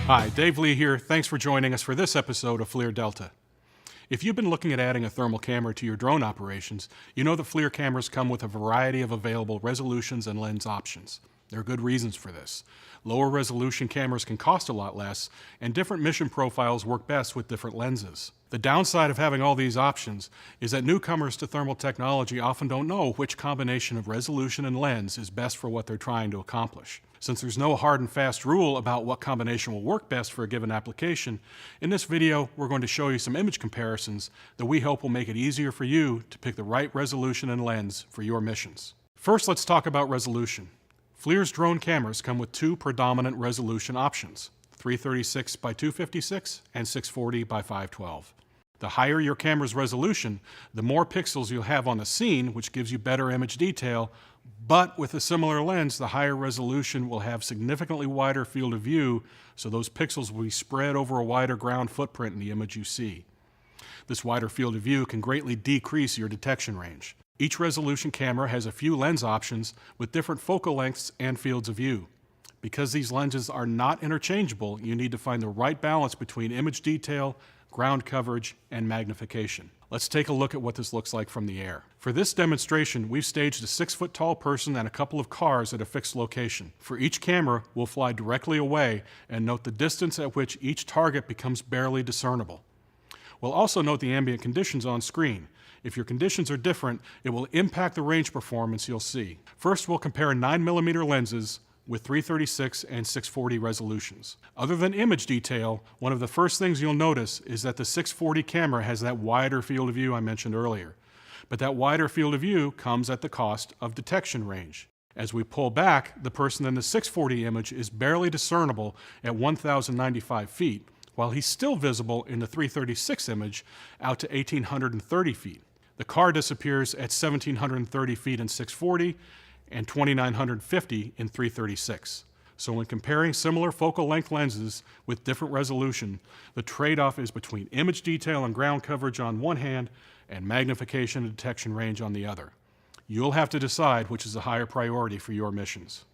Hi, Dave Lee here. Thanks for joining us for this episode of FLIR Delta. If you've been looking at adding a thermal camera to your drone operations, you know the FLIR cameras come with a variety of available resolutions and lens options. There are good reasons for this. Lower resolution cameras can cost a lot less, and different mission profiles work best with different lenses. The downside of having all these options is that newcomers to thermal technology often don't know which combination of resolution and lens is best for what they're trying to accomplish. Since there's no hard and fast rule about what combination will work best for a given application, in this video we're going to show you some image comparisons that we hope will make it easier for you to pick the right resolution and lens for your missions. First, let's talk about resolution. FLIR's drone cameras come with two predominant resolution options, 336 by 256 and 640 by 512. The higher your camera's resolution, the more pixels you'll have on the scene, which gives you better image detail, but with a similar lens, the higher resolution will have significantly wider field of view, so those pixels will be spread over a wider ground footprint in the image you see. This wider field of view can greatly decrease your detection range. Each resolution camera has a few lens options with different focal lengths and fields of view. Because these lenses are not interchangeable, you need to find the right balance between image detail, ground coverage, and magnification. Let's take a look at what this looks like from the air. For this demonstration, we've staged a 6-foot-tall person and a couple of cars at a fixed location. For each camera, we'll fly directly away and note the distance at which each target becomes barely discernible. We'll also note the ambient conditions on screen. If your conditions are different, it will impact the range performance you'll see. First, we'll compare 9mm lenses with 336 and 640 resolutions. Other than image detail, one of the first things you'll notice is that the 640 camera has that wider field of view I mentioned earlier. But that wider field of view comes at the cost of detection range. As we pull back, the person in the 640 image is barely discernible at 1,095 feet, while he's still visible in the 336 image out to 1,830 feet. The car disappears at 1,730 feet in 640 and 2,950 in 336. So when comparing similar focal length lenses with different resolution, the trade-off is between image detail and ground coverage on one hand and magnification and detection range on the other. You'll have to decide which is a higher priority for your missions.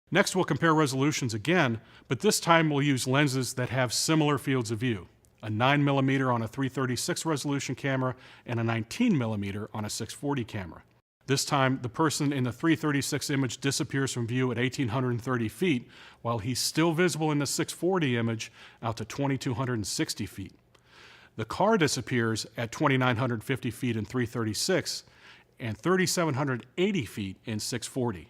Next, we'll compare resolutions again, but this time we'll use lenses that have similar fields of view. A 9mm on a 336 resolution camera and a 19mm on a 640 camera. This time, the person in the 336 image disappears from view at 1,830 feet, while he's still visible in the 640 image out to 2,260 feet. The car disappears at 2,950 feet in 336 and 3,780 feet in 640.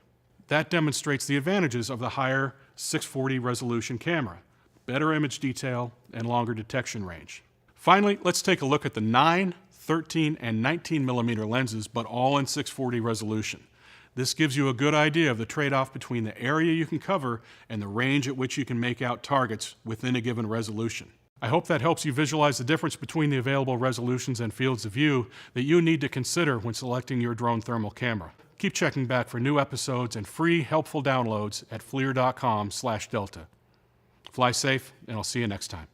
That demonstrates the advantages of the higher 640 resolution camera, better image detail, and longer detection range. Finally, let's take a look at the 9, 13, and 19mm lenses, but all in 640 resolution. This gives you a good idea of the trade-off between the area you can cover and the range at which you can make out targets within a given resolution. I hope that helps you visualize the difference between the available resolutions and fields of view that you need to consider when selecting your drone thermal camera. Keep checking back for new episodes and free, helpful downloads at FLIR.com/Delta. Fly safe, and I'll see you next time.